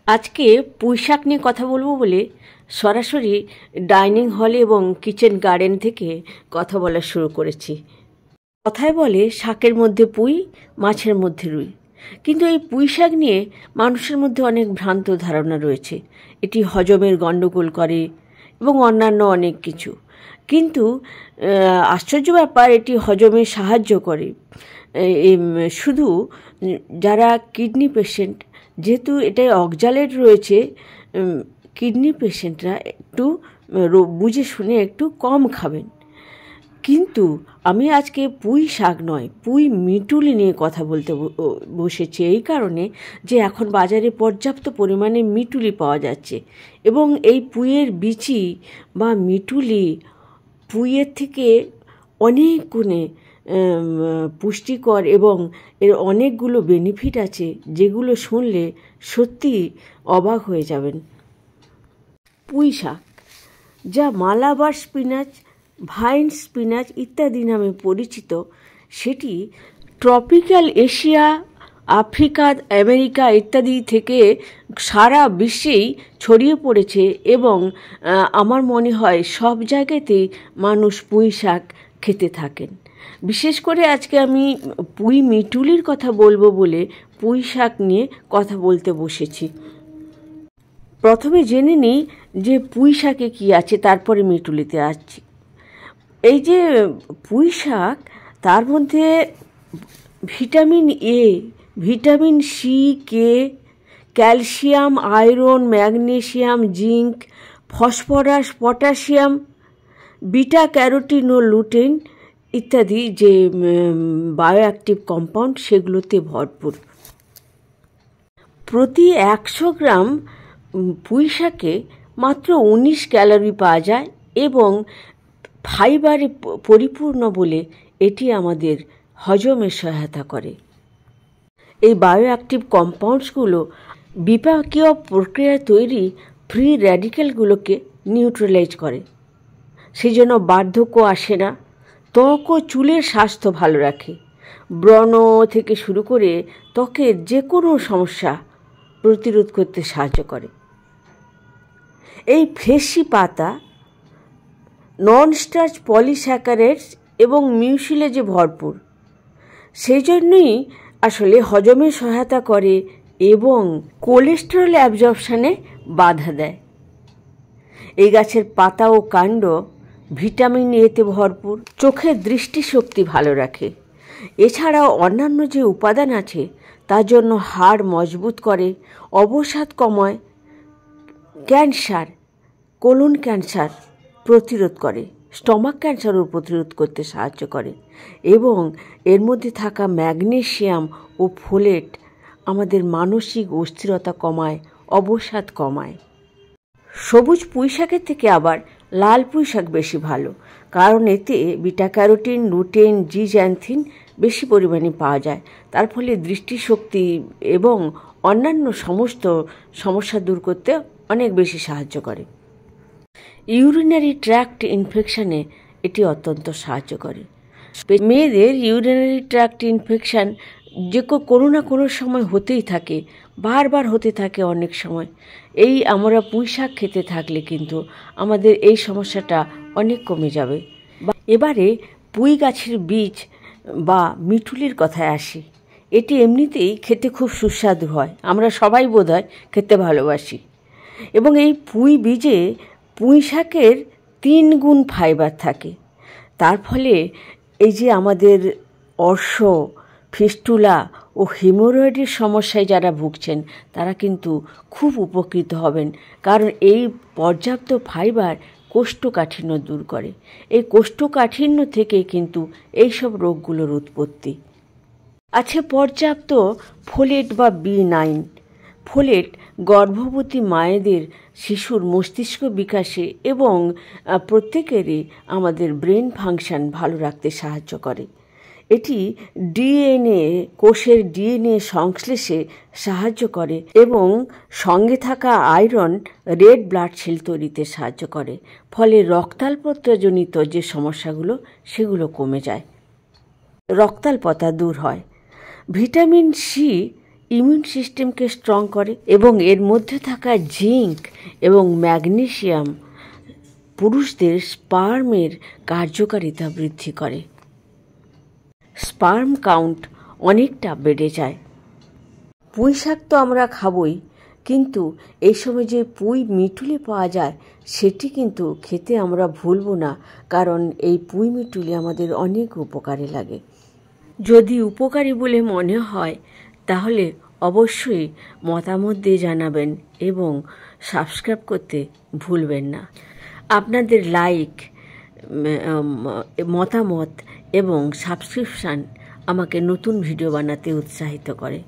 আজকে পুঁইশাক নিয়ে কথা বলবো বলে সরাসরি ডাইনিং হলে এবং কিচেন গার্ডেন থেকে কথা বলা শুরু করেছি। কথায় বলে শাকের মধ্যে পুঁই, মাছের মধ্যে রুই। কিন্তু এই পুঁইশাক নিয়ে মানুষের মধ্যে অনেক ভ্রান্ত ধারণা রয়েছে। এটি হজমের গণ্ডগোল করে এবং অন্যান্য অনেক কিছু। কিন্তু আশ্চর্য ব্যাপার, এটি হজমে সাহায্য করে। শুধু যারা কিডনি পেশেন্ট, যেহেতু এটাই অক্সালেট রয়েছে, কিডনি পেশেন্টরা একটু বুঝে শুনে একটু কম খাবেন। কিন্তু আমি আজকে পুঁই শাক নয়, পুঁই মিটুলি নিয়ে কথা বলতে বসেছি এই কারণে যে এখন বাজারে পর্যাপ্ত পরিমাণে মিটুলি পাওয়া যাচ্ছে এবং এই পুঁইয়ের বিচি বা মিটুলি পুঁইয়ের থেকে অনেক গুণে পুষ্টিকর এবং এর অনেকগুলো বেনিফিট আছে যেগুলো শুনলে সত্যি অবাক হয়ে যাবেন। পুঁই শাক, যা মালাবার স্পিনাচ, ভাইন স্পিনাচ ইত্যাদি নামে পরিচিত, সেটি ট্রপিক্যাল এশিয়া, আফ্রিকা, আমেরিকা ইত্যাদি থেকে সারা বিশ্বেই ছড়িয়ে পড়েছে এবং আমার মনে হয় সব জায়গাতেই মানুষ পুঁই শাক খেতে থাকেন। বিশেষ করে আজকে আমি পুঁই মিটুলির কথা বলবো বলে পুঁই শাক নিয়ে কথা বলতে বসেছি। প্রথমে জেনে নিই যে পুঁই শাকে কী আছে, তারপরে মিটুলিতে আসছি। এই যে পুঁই শাক, তার মধ্যে vitamin A, vitamin C, K, calcium, iron, magnesium, zinc, phosphorus, potassium, beta carotene ও লুটেন ইত্যাদি যে বায়োঅ্যাক্টিভ কম্পাউন্ড সেগুলোতে ভরপুর। প্রতি 100 গ্রাম পুঁই শাকে মাত্র 19 ক্যালোরি পাওয়া যায় এবং ফাইবারে পরিপূর্ণ বলে এটি আমাদের হজমে সহায়তা করে। এই বায়োঅ্যাক্টিভ কম্পাউন্ডসগুলো বিপাকীয় প্রক্রিয়ায় তৈরি ফ্রি র্যাডিক্যালগুলোকে নিউট্রালাইজ করে, সেই জন্য বার্ধক্য আসে না, ত্বক ও চুলের স্বাস্থ্য ভালো রাখে, ব্রণ থেকে শুরু করে ত্বকের যে কোনো সমস্যা প্রতিরোধ করতে সাহায্য করে। এই ফ্লেশি পাতা নন স্টার্চ, পলিস্যাকারাইডস এবং মিউসিলেজে ভরপুর, সেই জন্যই আসলে হজমে সহায়তা করে এবং কোলেস্টেরল অ্যাবজর্পশনে বাধা দেয়। এই গাছের পাতা ও কাণ্ড ভিটামিন এতে ভরপুর, চোখের দৃষ্টিশক্তি ভালো রাখে। এছাড়াও অন্যান্য যে উপাদান আছে তার জন্য হাড় মজবুত করে, অবসাদ কমায়, ক্যান্সার, কোলন ক্যান্সার প্রতিরোধ করে, স্টমাক ক্যান্সারও প্রতিরোধ করতে সাহায্য করে এবং এর মধ্যে থাকা ম্যাগনেসিয়াম ও ফোলেট আমাদের মানসিক অস্থিরতা কমায়, অবসাদ কমায়। সবুজ পুঁই শাকের থেকে আবার লাল পুঁই শাক বেশি ভালো, কারণ এতে বিটা ক্যারোটিন, লুটেন, জিজ্যান্থিন বেশি পরিমাণে পাওয়া যায়। তার ফলে দৃষ্টিশক্তি এবং অন্যান্য সমস্ত সমস্যা দূর করতে অনেক বেশি সাহায্য করে। ইউরিনারি ট্র্যাক্ট ইনফেকশানে এটি অত্যন্ত সাহায্য করে। মেয়েদের ইউরিনারি ট্র্যাক্ট ইনফেকশান যে কোনো না কোনো সময় হতেই থাকে, বারবার হতে থাকে অনেক সময়। এই আমরা পুঁই শাক খেতে থাকলে কিন্তু আমাদের এই সমস্যাটা অনেক কমে যাবে। এবারে পুঁই গাছের বীজ বা মিটুলির কথায় আসি। এটি এমনিতেই খেতে খুব সুস্বাদু হয়, আমরা সবাই বোধহয় খেতে ভালোবাসি এবং এই পুঁই বীজে পুঁই শাকের 3 গুণ ফাইবার থাকে। তার ফলে এই যে আমাদের অর্শ, ফিস্টুলা ও হিমোরয়েডের সমস্যায় যারা ভুগছেন তারা কিন্তু খুব উপকৃত হবেন, কারণ এই পর্যাপ্ত ফাইবার কোষ্ঠকাঠিন্য দূর করে। এই কোষ্ঠকাঠিন্য থেকে কিন্তু এইসব রোগগুলোর উৎপত্তি। আছে পর্যাপ্ত ফোলেট বা B9। ফোলেট গর্ভবতী মায়েদের শিশুর মস্তিষ্ক বিকাশে এবং প্রত্যেকেরই আমাদের ব্রেন ফাংশন ভালো রাখতে সাহায্য করে। এটি কোষের ডিএনএ সংশ্লেষে সাহায্য করে এবং সঙ্গে থাকা আয়রন রেড ব্লাড সেল তৈরিতে সাহায্য করে, ফলে রক্তাল্পতাজনিত যে সমস্যাগুলো সেগুলো কমে যায়, রক্তাল্পতা দূর হয়। ভিটামিন সি ইমিউন সিস্টেমকে স্ট্রং করে এবং এর মধ্যে থাকা জিঙ্ক এবং ম্যাগনেসিয়াম পুরুষদের স্পার্মের কার্যকারিতা বৃদ্ধি করে। স্পার্ম কাউন্ট অনেকটা বেড়ে যায়। পুঁই শাক তো আমরা খাবই, কিন্তু এই সময় যে পুঁই মিঠুলি পাওয়া যায় সেটি কিন্তু খেতে আমরা ভুলব না, কারণ এই পুঁই মিঠুলি আমাদের অনেক উপকারে লাগে। যদি উপকারী বলে মনে হয় তাহলে অবশ্যই মতামত দিয়ে জানাবেন এবং সাবস্ক্রাইব করতে ভুলবেন না। আপনাদের লাইক, মতামত এবং সাবস্ক্রিপশান আমাকে নতুন ভিডিও বানাতে উৎসাহিত করে।